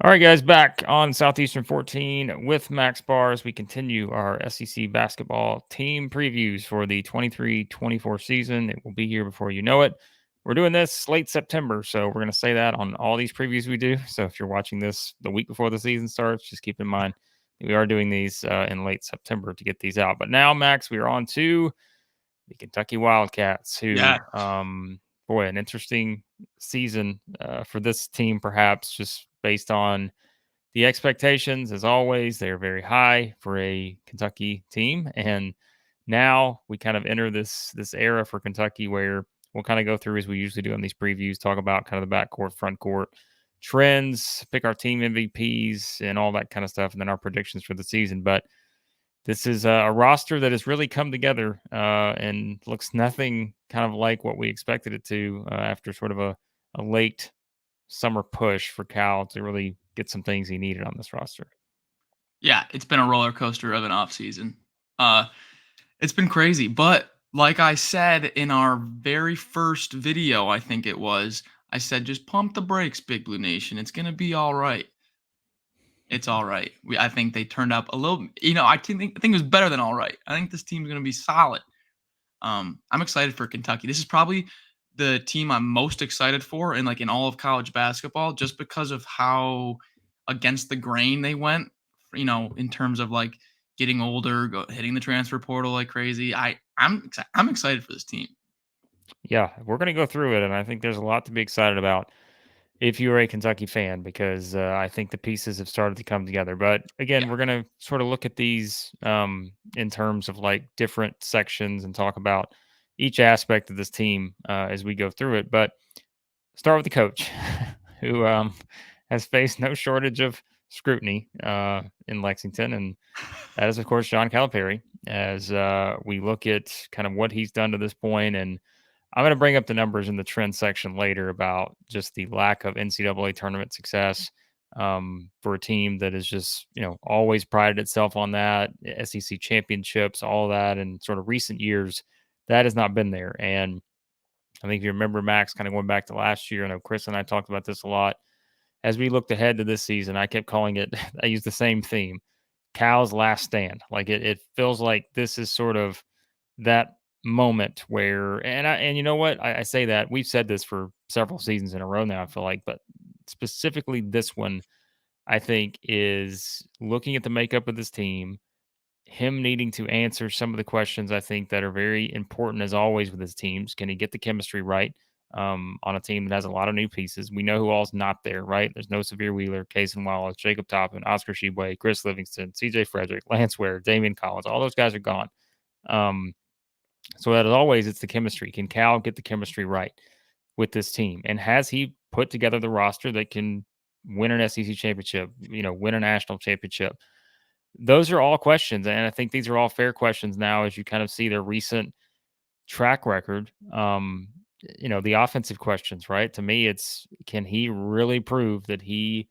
All right, guys, back on Southeastern 14 with Max Barr as we continue our SEC basketball team previews for the 23-24 season. It will be here before you know it. We're doing this late September, so we're going to say that on all these previews we do. So if you're watching this the week before the season starts, just keep in mind that we are doing these in late September to get these out. But now, Max, we are on to the Kentucky Wildcats, who, Yeah, boy, an interesting season for this team, perhaps just based on the expectations. As always, they're very high for a Kentucky team, and now we kind of enter this era for Kentucky where we'll kind of go through as we usually do on these previews, talk about kind of the backcourt, front court trends, pick our team MVPs, and all that kind of stuff, and then our predictions for the season. But this is a roster that has really come together and looks nothing kind of like what we expected it to after sort of a late summer push for Cal to really get some things he needed on this roster. yeah, it's been a roller coaster of an offseason. Uh, it's been crazy, but like I said in our very first video, I think it was, I said, just pump the brakes, Big Blue Nation. It's gonna be all right. It's all right. I think they turned up a little. I think it was better than all right. I think this team's gonna be solid. I'm excited for Kentucky. This is probably the team I'm most excited for in all of college basketball, just because of how against the grain they went. In terms of like getting older, hitting the transfer portal like crazy. I'm excited for this team. Yeah, we're going to go through it, and I think there's a lot to be excited about if you're a Kentucky fan because I think the pieces have started to come together. But again, Yeah, we're going to sort of look at these in terms of like different sections and talk about each aspect of this team as we go through it. But start with the coach, who has faced no shortage of scrutiny in Lexington, and that is, of course, John Calipari. As we look at kind of what he's done to this point, and I'm going to bring up the numbers in the trend section later about just the lack of NCAA tournament success for a team that is just always prided itself on that SEC championships, all that, and sort of recent years that has not been there. And I think if you remember, Max, kind of going back to last year, I know Chris and I talked about this a lot. As we looked ahead to this season, I kept calling it, I used the same theme, Cal's last stand. Like it feels like this is sort of that moment where, and you know what? I say that we've said this for several seasons in a row now, I feel like, but specifically this one, I think is looking at the makeup of this team, him needing to answer some of the questions I think that are very important as always with his teams. Can he get the chemistry right on a team that has a lot of new pieces? We know who all's not there, right? There's no Severe Wheeler, Cason Wallace, Jacob Toppin, Oscar Sheboy, Chris Livingston, CJ Frederick, Lance Ware, Damian Collins. All those guys are gone. Um, so that as always, it's the chemistry. Can Cal get the chemistry right with this team? And has he put together the roster that can win an SEC championship, win a national championship? Those are all questions, and I think these are all fair questions now as you kind of see their recent track record. The offensive questions, right? To me, it's can he really prove that he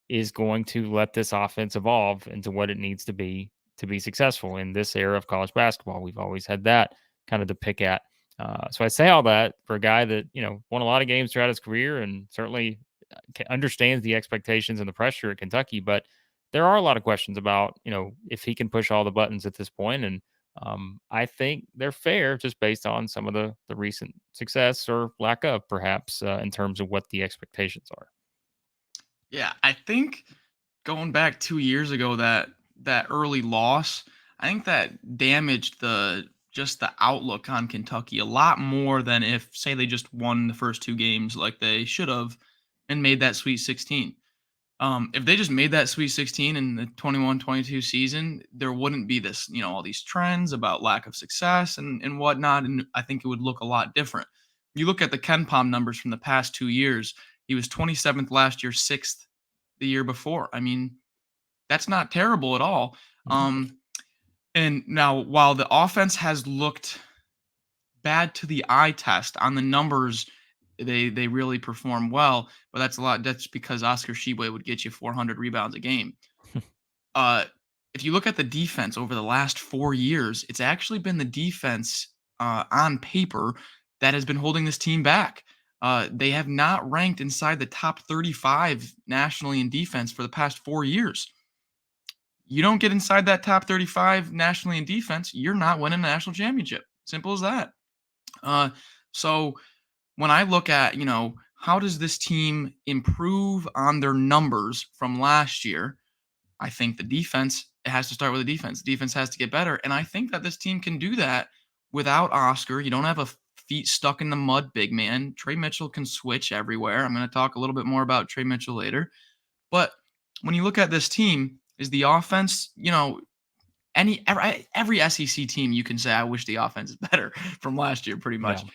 is going to let this offense evolve into what it needs to be successful in this era of college basketball? We've always had that kind of to pick at. So I say all that for a guy that won a lot of games throughout his career and certainly understands the expectations and the pressure at Kentucky, but there are a lot of questions about if he can push all the buttons at this point, and I think they're fair just based on some of the recent success or lack of, perhaps, in terms of what the expectations are. yeah. I think going back 2 years ago, that early loss, I think that damaged the outlook on Kentucky a lot more than if, say, they just won the first two games like they should have and made that Sweet 16. If they just made that Sweet 16 in the 21-22 season, there wouldn't be this, all these trends about lack of success and whatnot. And I think it would look a lot different. You look at the Ken Palm numbers from the past 2 years, he was 27th last year, sixth the year before. I mean, that's not terrible at all. Mhm. Um, and now, while the offense has looked bad to the eye test on the numbers, they really perform well, but that's because Oscar Sheboy would get you 400 rebounds a game. Uh, if you look at the defense over the last 4 years, it's actually been the defense on paper that has been holding this team back. They have not ranked inside the top 35 nationally in defense for the past 4 years. You don't get inside that top 35 nationally in defense, you're not winning a national championship. Simple as that. Uh, so when I look at, how does this team improve on their numbers from last year? I think the defense, it has to start with the defense. The defense has to get better. And I think that this team can do that without Oscar. You don't have a feet stuck in the mud big man. Trey Mitchell can switch everywhere. I'm going to talk a little bit more about Trey Mitchell later. But when you look at this team, is the offense, every SEC team you can say, I wish the offense is better from last year, pretty much. Yeah.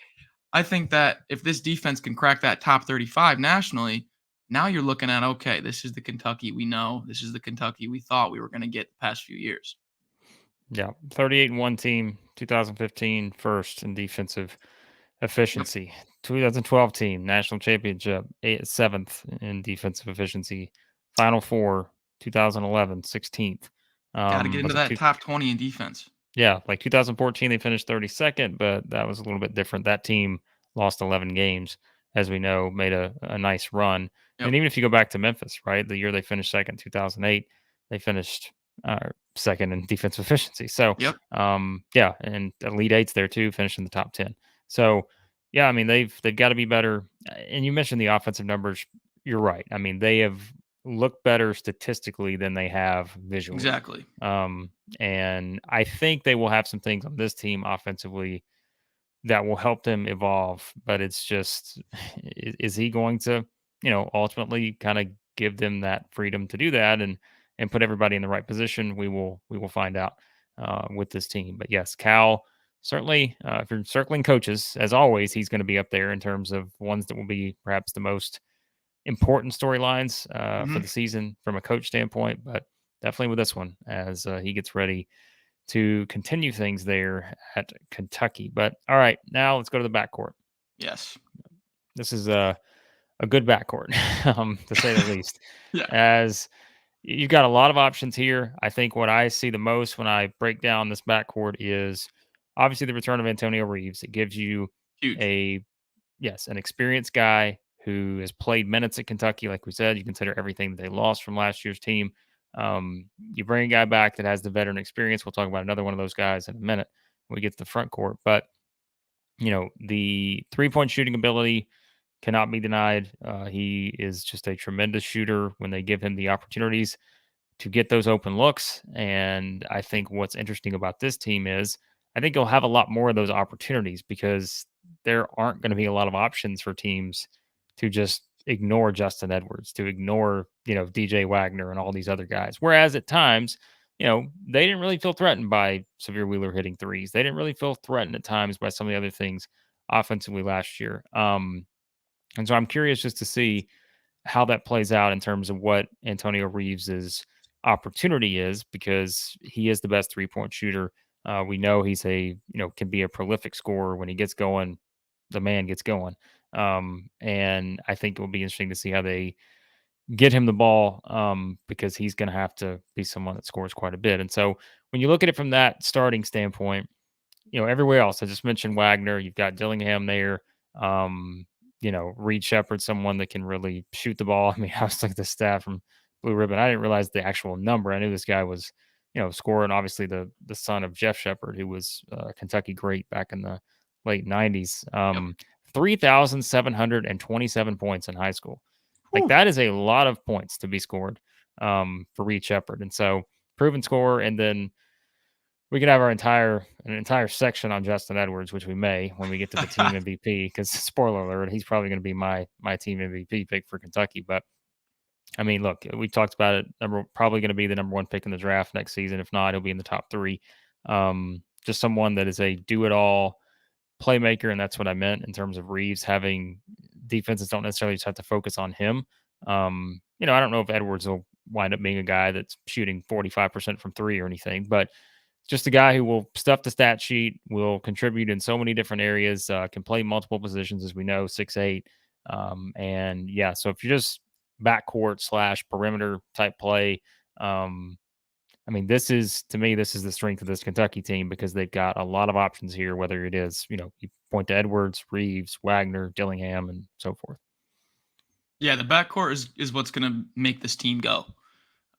I think that if this defense can crack that top 35 nationally, now you're looking at, okay, this is the Kentucky we know. This is the Kentucky we thought we were going to get the past few years. Yeah. 38-1 team, 2015 first in defensive efficiency. Yep. 2012 team, national championship, 7th in defensive efficiency. Final Four, 2011, 16th. Got to get into that top 20 in defense. Yeah, like 2014, they finished 32nd, but that was a little bit different. That team lost 11 games, as we know, made a nice run. Yep. And even if you go back to Memphis, right, the year they finished second, 2008, they finished second in defensive efficiency. So, yep. Yeah, and Elite Eight's there too, finished in the top 10. So, yeah, I mean, they've got to be better. And you mentioned the offensive numbers. You're right. I mean, they have looked better statistically than they have visually. Exactly. And I think they will have some things on this team offensively that will help them evolve. But it's just, is he going to, ultimately kind of give them that freedom to do that and put everybody in the right position? We will find out with this team. But yes, Cal certainly, if you're circling coaches, as always, he's going to be up there in terms of ones that will be perhaps the most important storylines for the season from a coach standpoint, but definitely with this one as he gets ready to continue things there at Kentucky. But all right, now let's go to the backcourt. Yes. This is a good backcourt, to say the least. Yeah. As you've got a lot of options here. I think what I see the most when I break down this backcourt is obviously the return of Antonio Reeves. It gives you an experienced guy who has played minutes at Kentucky. Like we said, you consider everything that they lost from last year's team. You bring a guy back that has the veteran experience. We'll talk about another one of those guys in a minute when we get to the front court. But, the three-point shooting ability cannot be denied. He is just a tremendous shooter when they give him the opportunities to get those open looks. And I think what's interesting about this team is I think he'll have a lot more of those opportunities because there aren't going to be a lot of options for teams to just ignore Justin Edwards, to ignore, DJ Wagner and all these other guys. Whereas at times, they didn't really feel threatened by Severe Wheeler hitting threes. They didn't really feel threatened at times by some of the other things offensively last year. And so I'm curious just to see how that plays out in terms of what Antonio Reeves's opportunity is, because he is the best three-point shooter. We know he's can be a prolific scorer. When he gets going, the man gets going. And I think it will be interesting to see how they get him the ball, because he's going to have to be someone that scores quite a bit. And so when you look at it from that starting standpoint, everywhere else, I just mentioned Wagner, you've got Dillingham there. Reed Sheppard, someone that can really shoot the ball. I mean, I was like the stat from Blue Ribbon. I didn't realize the actual number. I knew this guy was, scoring. Obviously, the son of Jeff Sheppard, who was a Kentucky great back in the late 90s. 3,727 points in high school. Like, that is a lot of points to be scored for Reed Sheppard. And so, proven scorer. And then we could have an entire section on Justin Edwards, which we may when we get to the team MVP, because spoiler alert, he's probably going to be my team MVP pick for Kentucky. But I mean, look, we talked about it. Probably going to be the number one pick in the draft next season. If not, he'll be in the top 3. Just someone that is a do-it-all playmaker, and that's what I meant in terms of Reeves having defenses don't necessarily just have to focus on him. I don't know if Edwards will wind up being a guy that's shooting 45% from 3 or anything, but just a guy who will stuff the stat sheet, will contribute in so many different areas, can play multiple positions, as we know, 6'8". And yeah, so if you're just backcourt / perimeter type play, I mean, to me, this is the strength of this Kentucky team because they've got a lot of options here, whether it is, you point to Edwards, Reeves, Wagner, Dillingham, and so forth. Yeah, the backcourt is what's going to make this team go.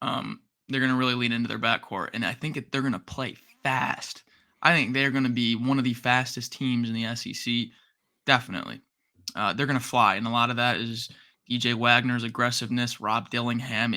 They're going to really lean into their backcourt, and I think they're going to play fast. I think they're going to be one of the fastest teams in the SEC, definitely. They're going to fly, and a lot of that is DJ Wagner's aggressiveness. Rob Dillingham's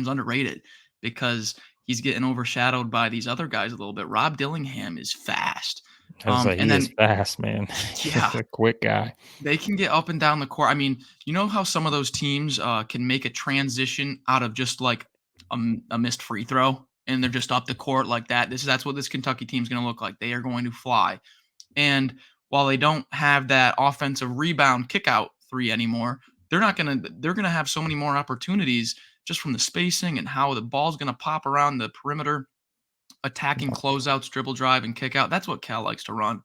underrated because he's getting overshadowed by these other guys a little bit. Rob Dillingham is fast. He is fast, man. Yeah, He's a quick guy. they can get up and down the court. I mean, you know how some of those teams can make a transition out of just like a missed free throw, and they're just up the court like that. That's what this Kentucky team is going to look like. They are going to fly, and while they don't have that offensive rebound kick out three anymore, they're gonna have so many more opportunities just from the spacing and how the ball's gonna pop around the perimeter, attacking closeouts, dribble drive, and kick out. That's what Cal likes to run.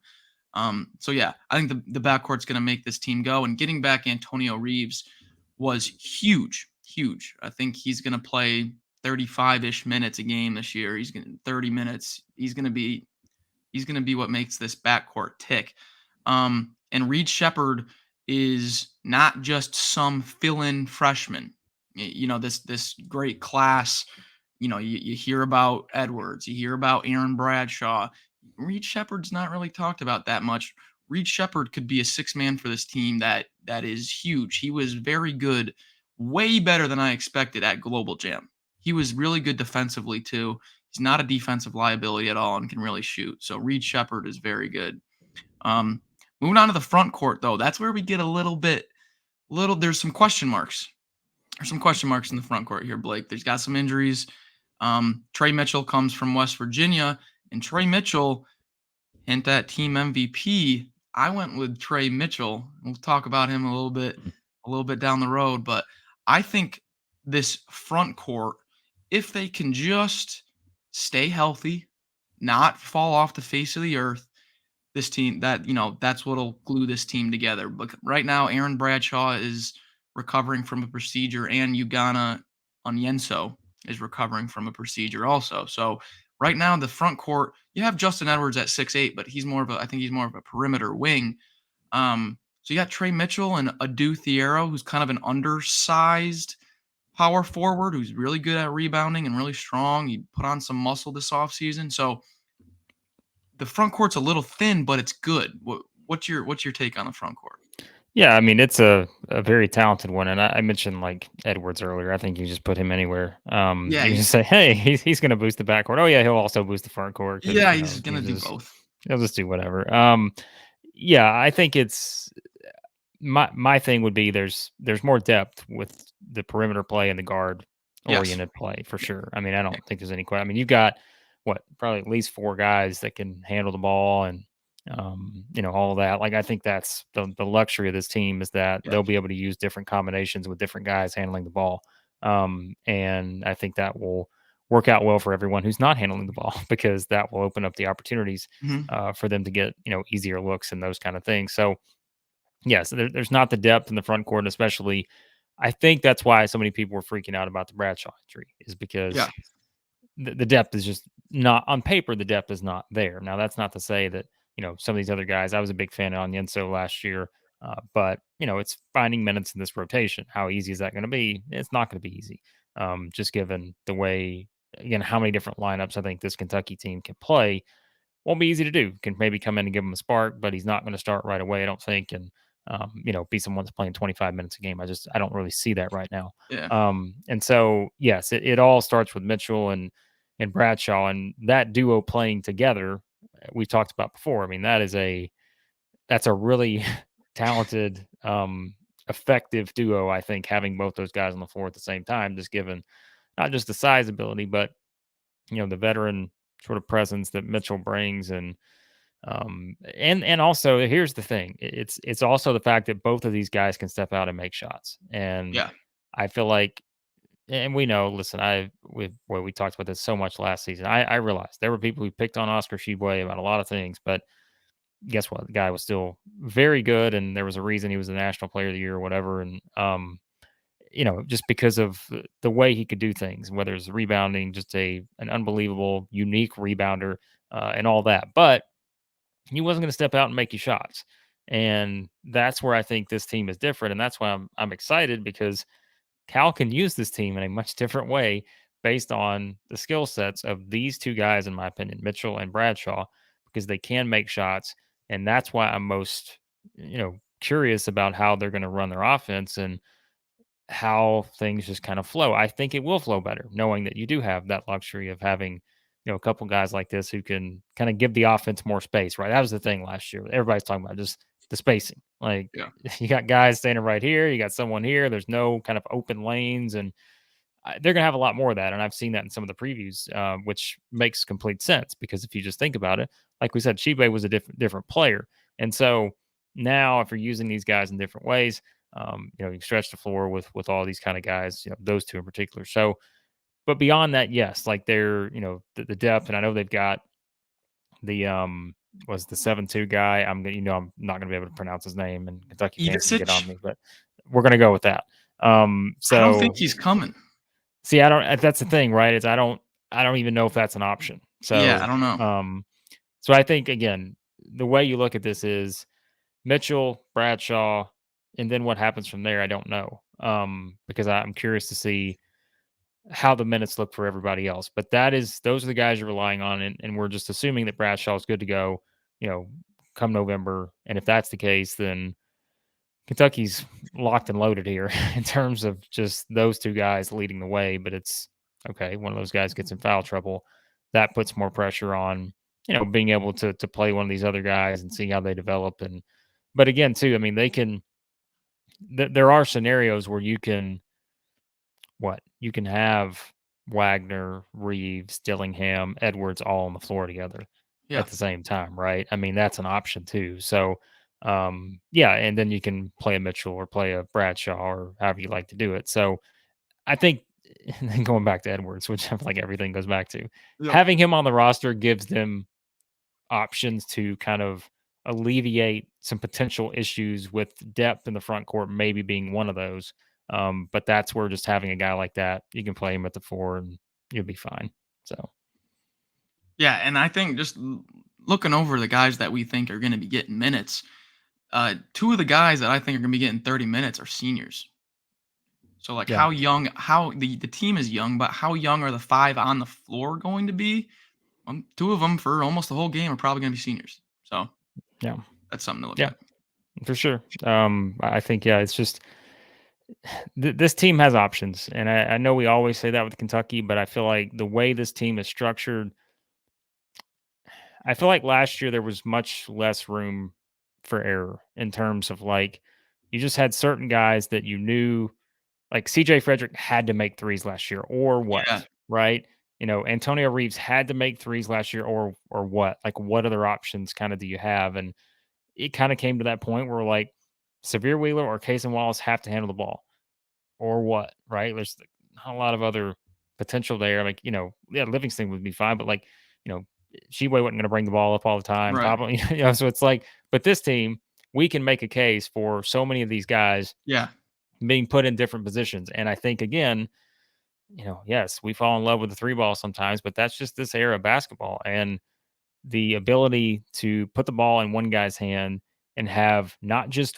So yeah, I think the backcourt's going to make this team go. And getting back Antonio Reeves was huge, huge. I think he's going to play 35-ish minutes a game this year. He's going 30 minutes. He's going to be what makes this backcourt tick. And Reed Sheppard is not just some fill-in freshman. This great class. You hear about Edwards, you hear about Aaron Bradshaw. Reed Sheppard's not really talked about that much. Reed Sheppard could be a six man for this team that is huge. He was very good, way better than I expected at Global Jam. He was really good defensively too. He's not a defensive liability at all and can really shoot. So Reed Sheppard is very good. Moving on to the front court though, that's where we get there's some question marks. There's some question marks in the front court here, Blake. There's got some injuries. Trey Mitchell comes from West Virginia, and Trey Mitchell, hint at team MVP. I went with Trey Mitchell. We'll talk about him a little bit down the road, but I think this front court, if they can just stay healthy, not fall off the face of the earth, this team that's what'll glue this team together. But right now, Aaron Bradshaw is recovering from a procedure, and Ugana Onyenso is recovering from a procedure also. So right now, the front court, you have Justin Edwards at 6'8", but I think he's more of a perimeter wing. So you got Trey Mitchell and Adu Thiero, who's kind of an undersized power forward who's really good at rebounding and really strong. He put on some muscle this offseason. So the front court's a little thin, but it's good. What's your take on the front court? Yeah, I mean, it's a very talented one, and I mentioned, like, Edwards earlier. I think you just put him anywhere. Yeah, you just say, "Hey, he's gonna boost the backcourt." Oh, yeah, he'll also boost the front court. Yeah, he's gonna do both. He'll just do whatever. Yeah, I think it's my thing would be there's more depth with the perimeter play and the guard-oriented play, for sure. I mean, I don't think there's any question. I mean, you've got, probably at least 4 guys that can handle the ball and all of that. Like, I think that's the luxury of this team is that they'll be able to use different combinations with different guys handling the ball. And I think that will work out well for everyone who's not handling the ball because that will open up the opportunities for them to get, easier looks and those kind of things. So, yes, there's not the depth in the front court, especially. I think that's why so many people were freaking out about the Bradshaw injury is because the depth is just not on paper. The depth is not there. Now, that's not to say that, some of these other guys, I was a big fan of Onyenso last year, but, it's finding minutes in this rotation. How easy is that going to be? It's not going to be easy. Just given the way, again, how many different lineups I think this Kentucky team can play. Won't be easy to do. Can maybe come in and give him a spark, but he's not going to start right away, I don't think. And, be someone that's playing 25 minutes a game. I don't really see that right now. Yeah. And so, yes, it all starts with Mitchell and Bradshaw, and that duo playing together, we've talked about before. I mean, that's a really talented, effective duo, I think, having both those guys on the floor at the same time, just given not just the size ability, but, the veteran sort of presence that Mitchell brings. And also, here's the thing. It's also the fact that both of these guys can step out and make shots. And I feel like, and we know, listen, we talked about this so much last season. I realized there were people who picked on Oscar Tshiebwe about a lot of things, but guess what? The guy was still very good, and there was a reason he was the National Player of the Year or whatever. And just because of the way he could do things, whether it's rebounding, just an unbelievable, unique rebounder, and all that. But he wasn't going to step out and make you shots. And that's where I think this team is different. And that's why I'm excited, because Cal can use this team in a much different way based on the skill sets of these two guys, in my opinion, Mitchell and Bradshaw, because they can make shots. And that's why I'm most, curious about how they're going to run their offense and how things just kind of flow. I think it will flow better, knowing that you do have that luxury of having, a couple guys like this who can kind of give the offense more space, right? That was the thing last year. Everybody's talking about just the spacing. Like, Yeah. you got guys standing right here, you got someone here. There's no kind of open lanes, and they're going to have a lot more of that. And I've seen that in some of the previews, which makes complete sense, because if you just think about it, like we said, Shebe was a different player, and so now if you're using these guys in different ways, you can stretch the floor with all these kind of guys, those two in particular. So, but beyond that, yes, like they're, the depth, and I know they've got the was the 7-2 guy. I'm not gonna be able to pronounce his name, and Kentucky fans can get Ivicic? on me, but we're gonna go with that. I don't think So he's coming. see, I don't. That's the thing, right? Is I don't even know if that's an option. Yeah, I So don't know. so I think, again, the way you look at this is Mitchell, Bradshaw, and then what happens from there, I don't know. Because I'm curious to see how the minutes look for everybody else. But those are the guys you're relying on, and we're just assuming that Bradshaw is good to go, you know, come November. And if that's the case, then Kentucky's locked and loaded here in terms of just those two guys leading the way. But it's okay, one of those guys gets in foul trouble. That puts more pressure on, being able to play one of these other guys and see how they develop. And but again, too, I mean, they can there are scenarios where you can have Wagner, Reeves, Dillingham, Edwards all on the floor together Yeah. at the same time, right? I mean, that's an option too. So, yeah, and then you can play a Mitchell or play a Bradshaw or however you like to do it. So, I think, and then going back to Edwards, which I feel like everything goes back to, Yep. having him on the roster gives them options to kind of alleviate some potential issues with depth in the front court, maybe being one of those. But that's where just having a guy like that, you can play him at the 4 and you'll be fine. So, Yeah, and I think just looking over the guys that we think are going to be getting minutes, two of the guys that I think are going to be getting 30 minutes are seniors. So like yeah, how the team is young, but how young are the five on the floor going to be? Two of them for almost the whole game are probably going to be seniors. So yeah, that's something to look yeah, at. for sure. I think, yeah, it's just this team has options. And I know we always say that with Kentucky, but I feel like the way this team is structured, I feel like last year there was much less room for error in terms of, like, you just had certain guys that you knew, like CJ Frederick had to make threes last year or Yeah, what, right? Antonio Reeves had to make threes last year or what? Like, what other options kind of do you have? And it kind of came to that point where, like, Severe Wheeler or Case and Wallace have to handle the ball or what, right? There's not a lot of other potential there. Like, yeah, Livingston would be fine, but, like, you know, Sheway wasn't going to bring the ball up all the time. right. Probably, so it's like, but this team, we can make a case for so many of these guys Yeah, being put in different positions. And I think, again, yes, we fall in love with the three ball sometimes, but that's just this era of basketball. And the ability to put the ball in one guy's hand and have not just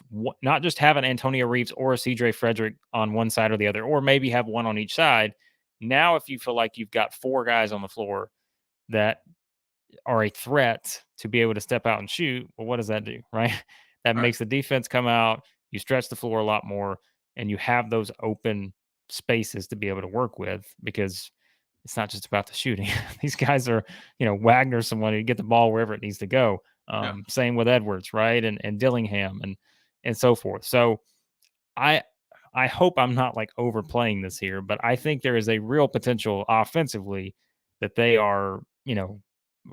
have an Antonio Reeves or a CJ Frederick on one side or the other, or maybe have one on each side. Now, if you feel like you've got four guys on the floor that are a threat to be able to step out and shoot, well, what does that do, right? That right. makes the defense come out. You stretch the floor a lot more, and you have those open spaces to be able to work with, because it's not just about the shooting. These guys are, Wagner, someone who get the ball wherever it needs to go. Yeah. Same with Edwards, right, and Dillingham and so forth. So I I hope I'm not, like, overplaying this here, but I think there is a real potential offensively that they are,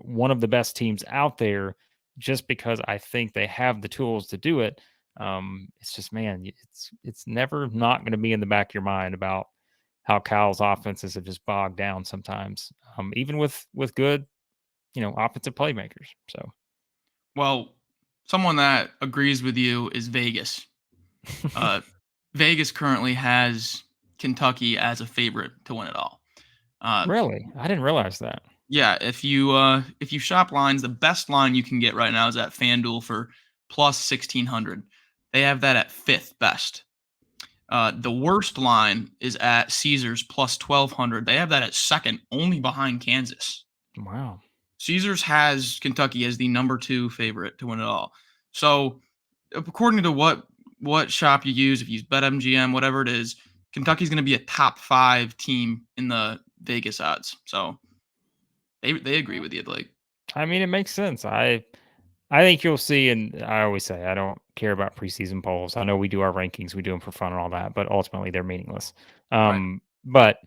one of the best teams out there, just because I think they have the tools to do it. It's just, man, it's never not going to be in the back of your mind about how Kyle's offenses have just bogged down sometimes, even with good, offensive playmakers. So, Well, someone that agrees with you is Vegas. Uh, Vegas currently has Kentucky as a favorite to win it all. Really? I didn't realize that. Yeah, if you shop lines, the best line you can get right now is at FanDuel for plus 1,600. They have that at fifth best. The worst line is at Caesars plus 1,200. They have that at second, only behind Kansas. Wow. Caesars has Kentucky as the number 2 favorite to win it all. So, according to what shop you use, if you use BetMGM, whatever it is, Kentucky's going to be a top 5 team in the Vegas odds. So, they agree with you, Blake. I mean, it makes sense. I think you'll see, and I always say I don't care about preseason polls. I know we do our rankings, we do them for fun and all that, but ultimately they're meaningless. Right. But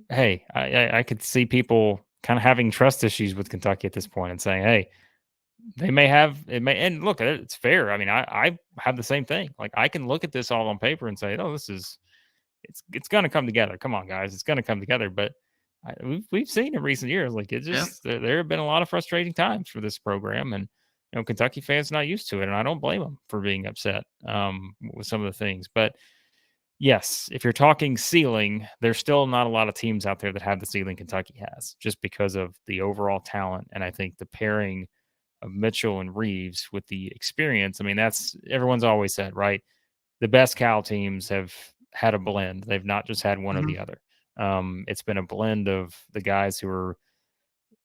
hey, I could see people kind of having trust issues with Kentucky at this point and saying, hey, they may have it may, and look, it's fair. I mean, I have the same thing. Like I can look at this all on paper and say, oh, it's going to come together. Come on, guys, it's going to come together. But we've seen in recent years, like it just there have been a lot of frustrating times for this program, and Kentucky fans are not used to it, and I don't blame them for being upset with some of the things. But yes, if you're talking ceiling, there's still not a lot of teams out there that have the ceiling Kentucky has, just because of the overall talent, and I think the pairing of Mitchell and Reeves with the experience. I mean, that's everyone's always said, right? The best Cal teams have had a blend. They've not just had one or the other. It's been a blend of the guys who are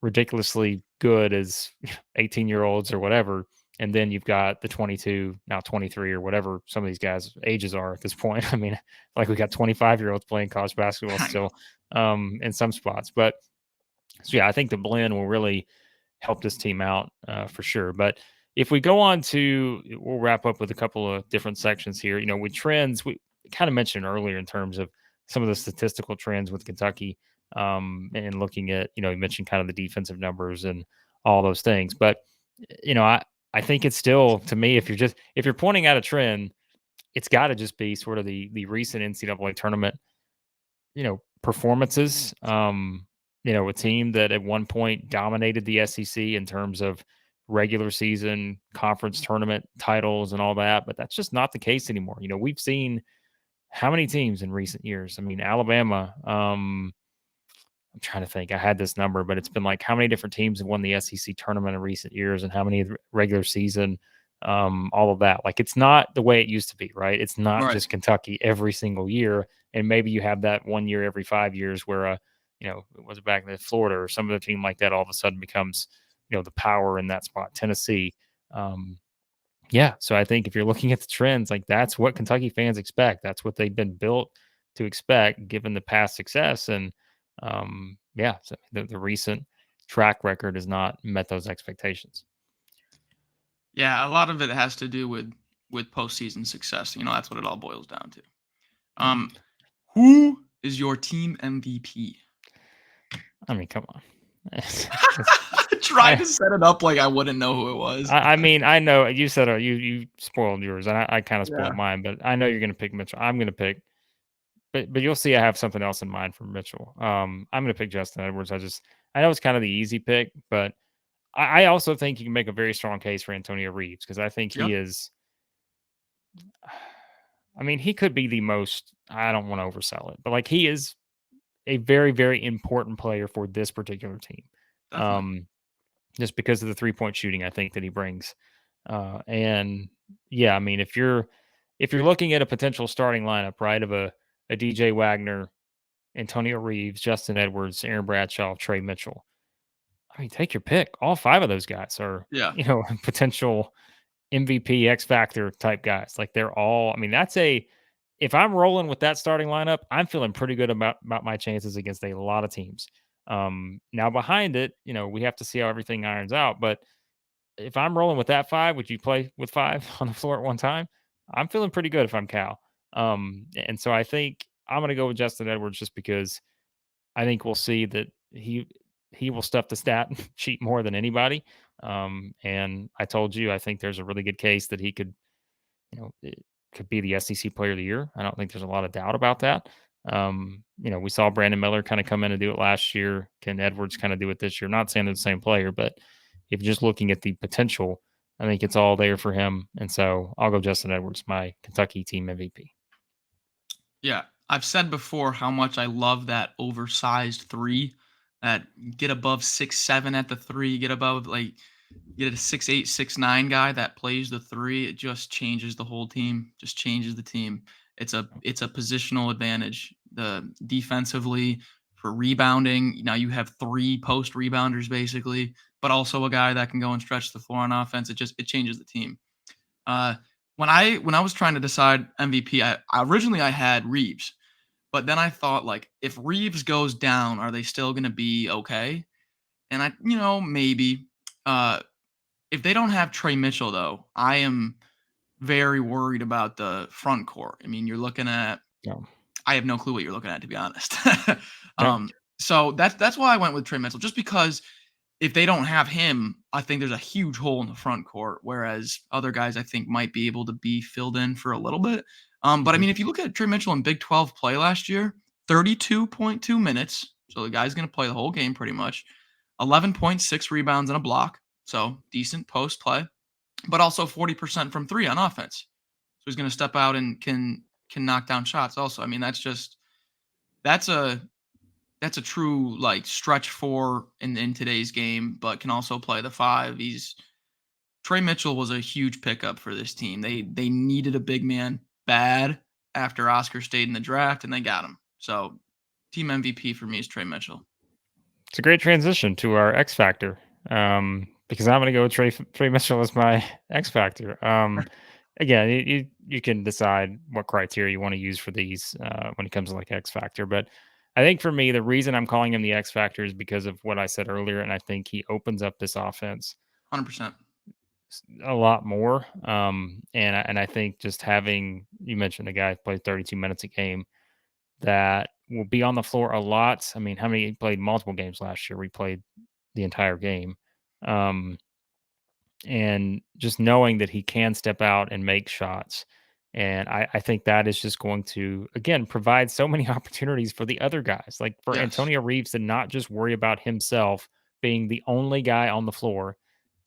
ridiculously good as 18-year-olds or whatever, and then you've got the 22, now 23 or whatever some of these guys' ages are at this point. I mean, like we got 25-year-olds playing college basketball still in some spots. But so yeah, I think the blend will really help this team out for sure. But if we go on to, we'll wrap up with a couple of different sections here. With trends, we kind of mentioned earlier in terms of some of the statistical trends with Kentucky, and looking at, you mentioned kind of the defensive numbers and all those things. But, I think it's still, to me, if you're pointing out a trend, it's got to just be sort of the recent NCAA tournament, performances. A team that at one point dominated the SEC in terms of regular season, conference tournament titles and all that, but that's just not the case anymore. We've seen how many teams in recent years? I mean, Alabama, I'm trying to think. I had this number, but it's been like how many different teams have won the SEC tournament in recent years and how many regular season, all of that. Like it's not the way it used to be, right? It's not just Kentucky every single year. And maybe you have that 1 year every 5 years where, it was back in Florida or some other team like that all of a sudden becomes, the power in that spot. Tennessee. Yeah. So I think if you're looking at the trends, like that's what Kentucky fans expect. That's what they've been built to expect given the past success. And so the recent track record has not met those expectations. Yeah, a lot of it has to do with postseason success. That's what it all boils down to. Who is your team MVP? I mean, come on. Tried to set it up like I wouldn't know who it was. I mean, I know you said you spoiled yours, and I kind of spoiled mine, but I know you're going to pick Mitchell. I'm going to pick, but you'll see I have something else in mind for Mitchell. I'm going to pick Justin Edwards. I know it's kind of the easy pick, but I also think you can make a very strong case for Antonio Reeves because I think he is. I mean, he could be the most. I don't want to oversell it, but like he is a very, very important player for this particular team. Just because of the 3-point shooting, I think that he brings. And yeah, I mean, if you're looking at a potential starting lineup, right, of a DJ Wagner, Antonio Reeves, Justin Edwards, Aaron Bradshaw, Trey Mitchell, I mean, take your pick. All 5 of those guys are, potential MVP X Factor type guys. Like they're all, I mean, if I'm rolling with that starting lineup, I'm feeling pretty good about my chances against a lot of teams. Now behind it, we have to see how everything irons out. But if I'm rolling with that 5, would you play with 5 on the floor at one time? I'm feeling pretty good if I'm Cal. And so I think I'm going to go with Justin Edwards just because I think we'll see that he will stuff the stat sheet more than anybody. And I told you, I think there's a really good case that he could, it could be the SEC Player of the Year. I don't think there's a lot of doubt about that. We saw Brandon Miller kind of come in and do it last year. Can Edwards kind of do it this year? Not saying they're the same player, but if you're just looking at the potential, I think it's all there for him. And so I'll go Justin Edwards, my Kentucky team MVP. Yeah, I've said before how much I love that oversized three, that get above 6'7" at the three, get above get a 6'8", 6'9" guy that plays the three. It just changes the whole team. Just changes the team. It's a positional advantage. The defensively for rebounding, now you have three post rebounders basically, but also a guy that can go and stretch the floor on offense. It changes the team. Uh, when I was trying to decide MVP, originally I had Reeves, but then I thought like if Reeves goes down, are they still going to be okay? And maybe. Uh, if they don't have Trey Mitchell, though, I am very worried about the front court. I mean, you're looking at. Yeah. I have no clue what you're looking at, to be honest. Yeah. So that's why I went with Trey Mitchell, just because if they don't have him, I think there's a huge hole in the front court. Whereas other guys, I think, might be able to be filled in for a little bit. But I mean, if you look at Trey Mitchell in Big 12 play last year, 32.2 minutes. So the guy's going to play the whole game pretty much. 11.6 rebounds and a block. So decent post play, but also 40% from three on offense. So he's going to step out and can knock down shots. Also, I mean, that's a true like stretch four in today's game, but can also play the five. Trey Mitchell was a huge pickup for this team. They needed a big man bad after Oscar stayed in the draft, and they got him. So team MVP for me is Trey Mitchell. It's a great transition to our X Factor, because I'm going to go with Trey Mitchell as my X Factor. Again, you can decide what criteria you want to use for these when it comes to like X Factor. But I think for me, the reason I'm calling him the X Factor is because of what I said earlier, and I think he opens up this offense 100%. a lot more. And I think just having, you mentioned the guy who played 32 minutes a game, that will be on the floor a lot. I mean, how many he played multiple games last year? We played the entire game. Um, and just knowing that he can step out and make shots. And I think that is just going to, again, provide so many opportunities for the other guys. Like for Yes. Antonio Reeves to not just worry about himself being the only guy on the floor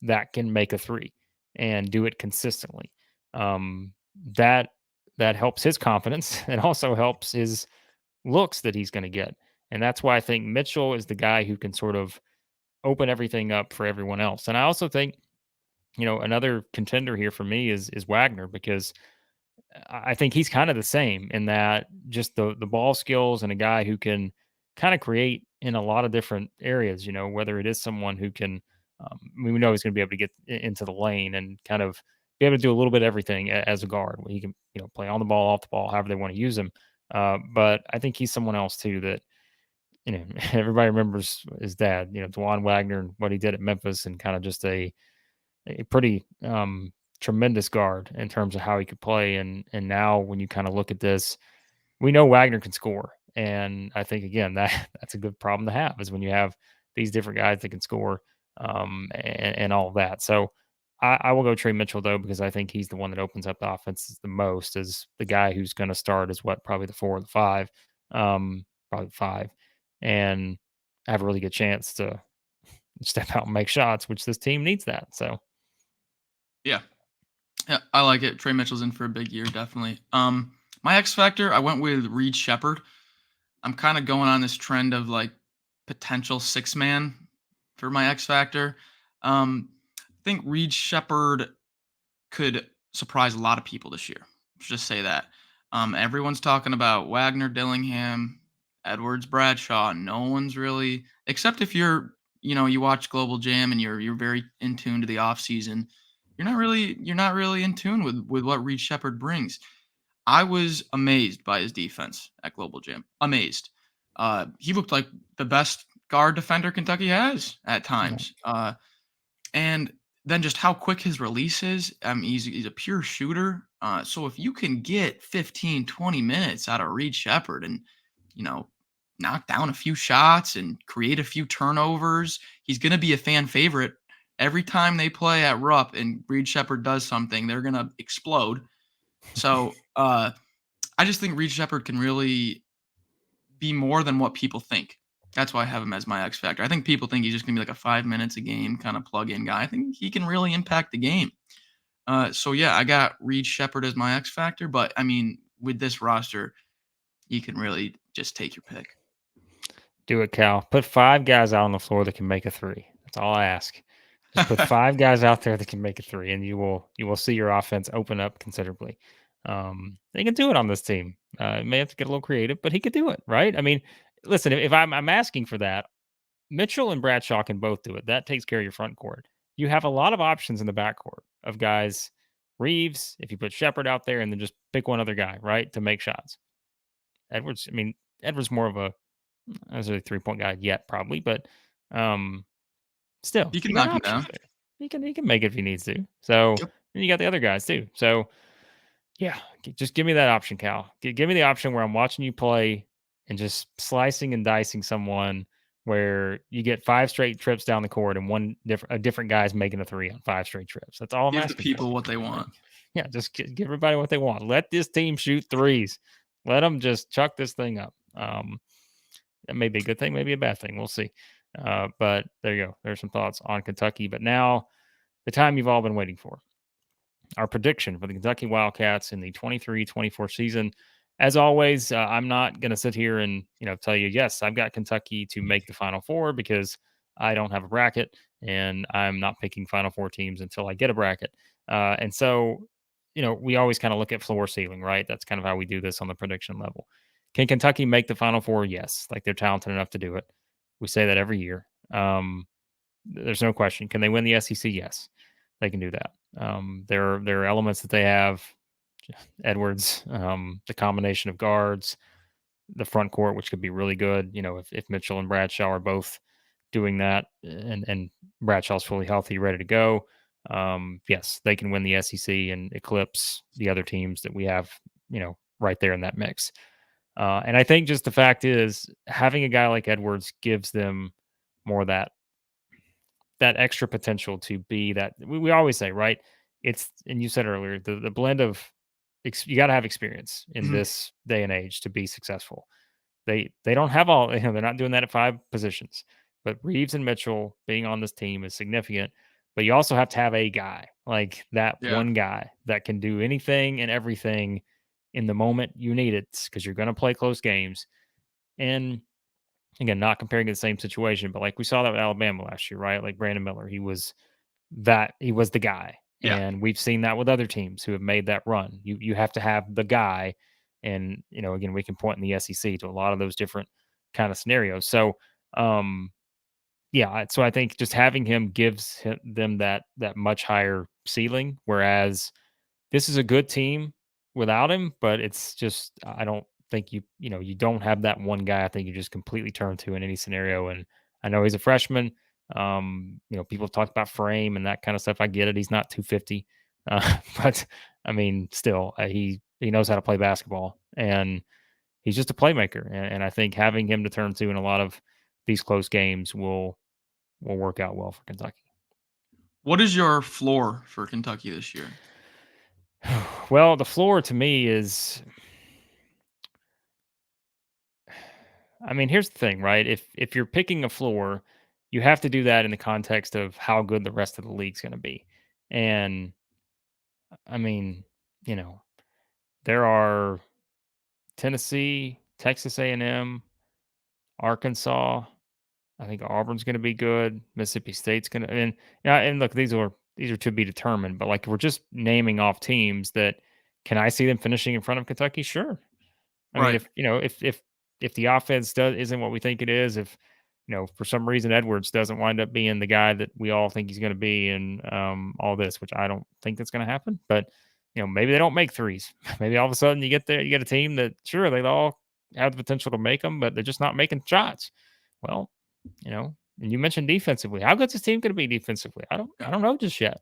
that can make a three and do it consistently. Um, that that helps his confidence. It also helps his looks that he's going to get. And that's why I think Mitchell is the guy who can sort of open everything up for everyone else. And I also think, another contender here for me is Wagner, because I think he's kind of the same in that just the ball skills and a guy who can kind of create in a lot of different areas, whether it is someone who can, we know he's going to be able to get into the lane and kind of be able to do a little bit of everything as a guard. He can, play on the ball, off the ball, however they want to use him. But I think he's someone else too that, everybody remembers his dad, Dwan Wagner, and what he did at Memphis, and kind of just a pretty tremendous guard in terms of how he could play. And now when you kind of look at this, we know Wagner can score. And I think again that's a good problem to have, is when you have these different guys that can score, and all of that. So I will go Trey Mitchell though, because I think he's the one that opens up the offense the most, as the guy who's going to start as probably the 4 or the 5, probably 5, and have a really good chance to step out and make shots, which this team needs that. So Yeah. Yeah, I like it. Trey Mitchell's in for a big year, definitely. My X factor, I went with Reed Sheppard. I'm kind of going on this trend of like potential 6-man for my X factor. I think Reed Sheppard could surprise a lot of people this year. Let's just say that. Everyone's talking about Wagner, Dillingham, Edwards, Bradshaw. No one's really, except if you watch Global Jam and you're very in tune to the off season. You're not really in tune with what Reed Sheppard brings. I was amazed by his defense at Global Jam. Amazed. He looked like the best guard defender Kentucky has at yeah. times. And then just how quick his release is. He's a pure shooter. So if you can get 15, 20 minutes out of Reed Sheppard and, you know, knock down a few shots and create a few turnovers, he's going to be a fan favorite. Every time they play at Rupp and Reed Sheppard does something, they're going to explode. So I just think Reed Sheppard can really be more than what people think. That's why I have him as my X factor. I think people think he's just gonna be like a 5 minutes a game kind of plug-in guy. I think he can really impact the game. So yeah, I got Reed Sheppard as my X factor. But I mean, with this roster, you can really just take your pick. Do it, Cal. Put 5 guys out on the floor that can make a three. That's all I ask. Just put 5 guys out there that can make a three, and you will see your offense open up considerably. They can do it on this team. May have to get a little creative, but he could do it, right? I mean, listen, if I'm asking for that, Mitchell and Bradshaw can both do it. That takes care of your front court. You have a lot of options in the backcourt of guys. Reeves, if you put Sheppard out there, and then just pick one other guy, right, to make shots. Edwards, I mean, Edwards more of a not necessarily 3-point guy yet, probably, but still, You can you got knock him options down. there. He can make it if he needs to. So Yep. and you got the other guys too. So yeah, just give me that option, Cal. Give me the option where I'm watching you play and just slicing and dicing someone where you get 5 straight trips down the court and a different guy's making a three on 5 straight trips. That's all I'm Give the asking for. people what they Like, want. yeah, just give everybody what they want. Let this team shoot threes. Let them just chuck this thing up. That may be a good thing, maybe a bad thing. We'll see. But there you go. There's some thoughts on Kentucky. But now, the time you've all been waiting for. Our prediction for the Kentucky Wildcats in the 23-24 season. As always, I'm not going to sit here and tell you, yes, I've got Kentucky to make the Final Four because I don't have a bracket, and I'm not picking Final Four teams until I get a bracket. And so, we always kind of look at floor ceiling, right? That's kind of how we do this on the prediction level. Can Kentucky make the Final Four? Yes. Like, they're talented enough to do it. We say that every year. There's no question. Can they win the SEC? Yes, they can do that. There are elements that they have. Edwards, the combination of guards, the front court, which could be really good. If Mitchell and Bradshaw are both doing that, and Bradshaw's fully healthy, ready to go, yes, they can win the SEC and eclipse the other teams that we have, right there in that mix. And I think just the fact is having a guy like Edwards gives them more of that extra potential to be that we always say, right? It's, and you said earlier, the blend of you got to have experience in Mhm. this day and age to be successful. They don't have all, they're not doing that at 5 positions. But Reeves and Mitchell being on this team is significant. But you also have to have a guy, like that Yeah. one guy that can do anything and everything in the moment you need it, because you're going to play close games. And again, not comparing the same situation, but like we saw that with Alabama last year, right? Like Brandon Miller, he was the guy. Yeah. And we've seen that with other teams who have made that run. You have to have the guy. And, again, we can point in the SEC to a lot of those different kind of scenarios. So, yeah, so I think just having him gives them that much higher ceiling, whereas this is a good team without him, but it's just I don't think you don't have that one guy. I think you just completely turn to in any scenario. And I know he's a freshman. People have talked about frame and that kind of stuff. I get it. He's not 250, but I mean, still, he knows how to play basketball, and he's just a playmaker. And I think having him to turn to in a lot of these close games will work out well for Kentucky. What is your floor for Kentucky this year? Well, the floor to me is, I mean, here's the thing, right? If you're picking a floor, you have to do that in the context of how good the rest of the league's going to be. And I mean, you know, there are Tennessee, Texas A&M, Arkansas. I think Auburn's going to be good. Mississippi State's going to, and yeah, and look, these are to be determined. But like, we're just naming off teams that can I see them finishing in front of Kentucky? Sure. I mean, Right. if the offense isn't what we think it is, if for some reason Edwards doesn't wind up being the guy that we all think he's going to be, and all this, which I don't think that's going to happen, but maybe they don't make threes. Maybe all of a sudden you get a team that sure they all have the potential to make them, but they're just not making shots. Well, and you mentioned defensively. How good's this team going to be defensively? I Yeah. don't know just yet.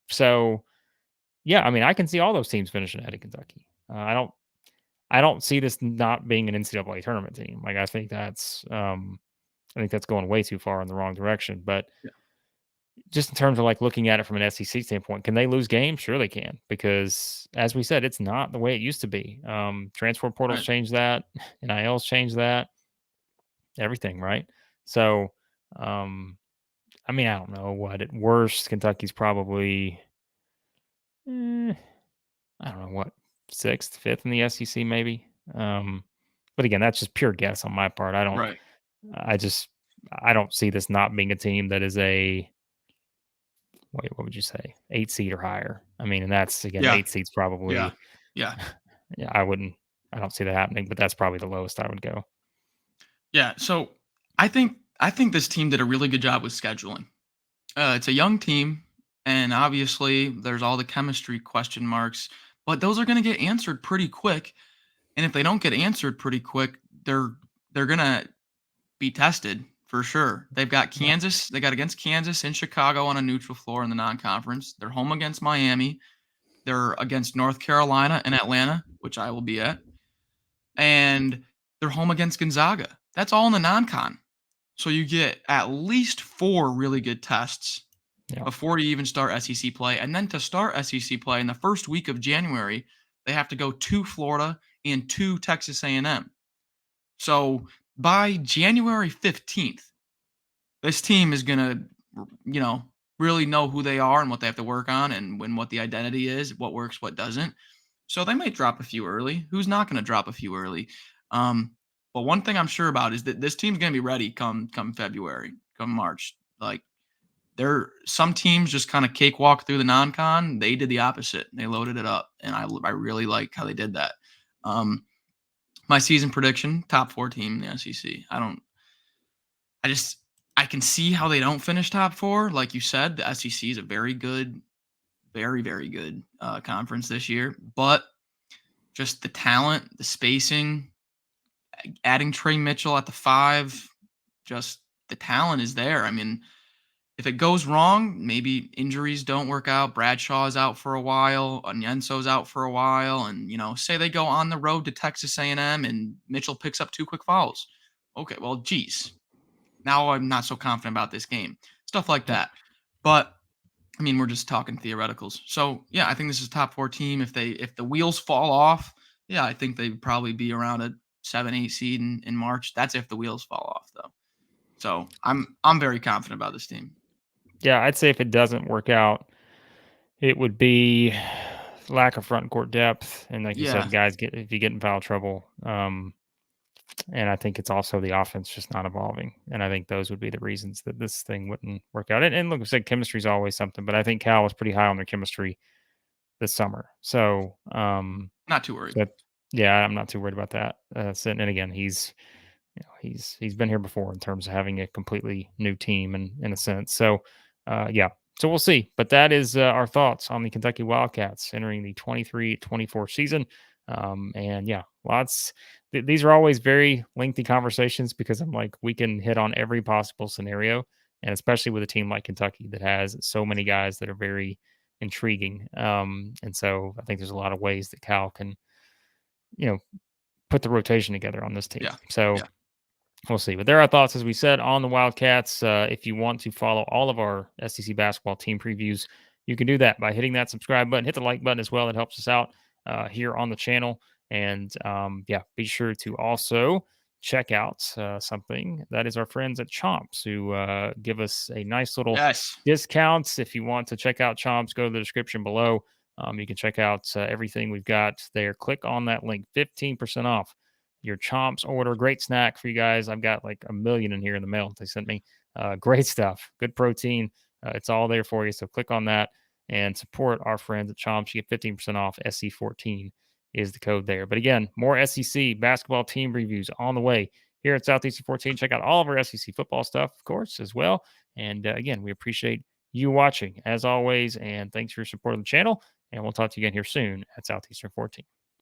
So yeah, I mean, I can see all those teams finishing ahead of Kentucky. I don't see this not being an NCAA tournament team. Like, I think that's going way too far in the wrong direction. But Yeah. just in terms of like looking at it from an SEC standpoint, can they lose games? Sure they can, because as we said, it's not the way it used to be. Transfer portals Right. changed that, NILs changed that, everything, right? So, I mean, I don't know what at worst Kentucky's probably, I don't know what, sixth, fifth in the SEC, maybe. But again, that's just pure guess on my part. Right. I don't see this not being a team that is what would you say? 8 seed or higher. I mean, and that's again, Yeah. 8 seeds Yeah. probably. Yeah. Yeah, I don't see that happening, but that's probably the lowest I would go. Yeah. So I think this team did a really good job with scheduling. It's a young team, and obviously there's all the chemistry question marks, but those are going to get answered pretty quick. And if they don't get answered pretty quick, they're going to be tested for sure. They've got Yeah. Kansas. They got against Kansas in Chicago on a neutral floor in the non-conference. They're home against Miami. They're against North Carolina and Atlanta, which I will be at, and they're home against Gonzaga. That's all in the non-con. So you get at least 4 really good tests Yeah. before you even start SEC play. And then to start SEC play in the first week of January, they have to go to Florida and to Texas A&M. So by January 15th, this team is going to, really know who they are and what they have to work on and what the identity is, what works, what doesn't. So they might drop a few early. Who's not going to drop a few early? But one thing I'm sure about is that this team's going to be ready come February, come March. Like some teams just kind of cakewalk through the non-con. They did the opposite. They loaded it up, and I really like how they did that. My season prediction: top 4 team in the SEC. I can see how they don't finish top 4. Like you said, the SEC is a very good, very, very good conference this year. But just the talent, the spacing, adding Trey Mitchell at the 5, just the talent is there. I mean, if it goes wrong, maybe injuries don't work out. Bradshaw is out for a while. Onyenso's out for a while. And, say they go on the road to Texas A&M and Mitchell picks up 2 quick fouls. Okay, well, geez. Now I'm not so confident about this game. Stuff like that. But, I mean, we're just talking theoreticals. So, yeah, I think this is a top 4 team. If the wheels fall off, yeah, I think they'd probably be around a 7-8 seed in March. That's if the wheels fall off, though. So I'm very confident about this team. Yeah, I'd say if it doesn't work out, it would be lack of front court depth, and like you said, guys if you get in foul trouble, and I think it's also the offense just not evolving, and I think those would be the reasons that this thing wouldn't work out. And look, I said chemistry is always something, but I think Cal was pretty high on their chemistry this summer, so Not too worried. but yeah, I'm not too worried about that. And again, he's been here before in terms of having a completely new team in a sense. So yeah, so we'll see. But that is our thoughts on the Kentucky Wildcats entering the 23-24 season. And yeah, these are always very lengthy conversations because I'm like, we can hit on every possible scenario, and especially with a team like Kentucky that has so many guys that are very intriguing. And so I think there's a lot of ways that Cal can, put the rotation together on this team. Yeah. So Yeah. we'll see. But there are thoughts, as we said, on the Wildcats. If you want to follow all of our SEC basketball team previews, you can do that by hitting that subscribe button. Hit the like button as well. It helps us out here on the channel. And yeah, be sure to also check out something that is our friends at CHOMPS who give us a nice little discounts. If you want to check out CHOMPS, go to the description below. You can check out everything we've got there. Click on that link, 15% off your CHOMPS order. Great snack for you guys. I've got like a million in here in the mail they sent me. Great stuff. Good protein. It's all there for you. So click on that and support our friends at CHOMPS. You get 15% off. SC14 is the code there. But again, more SEC basketball team reviews on the way here at Southeastern 14. Check out all of our SEC football stuff, of course, as well. And again, we appreciate you watching as always. And thanks for your support of the channel. And we'll talk to you again here soon at Southeastern 14.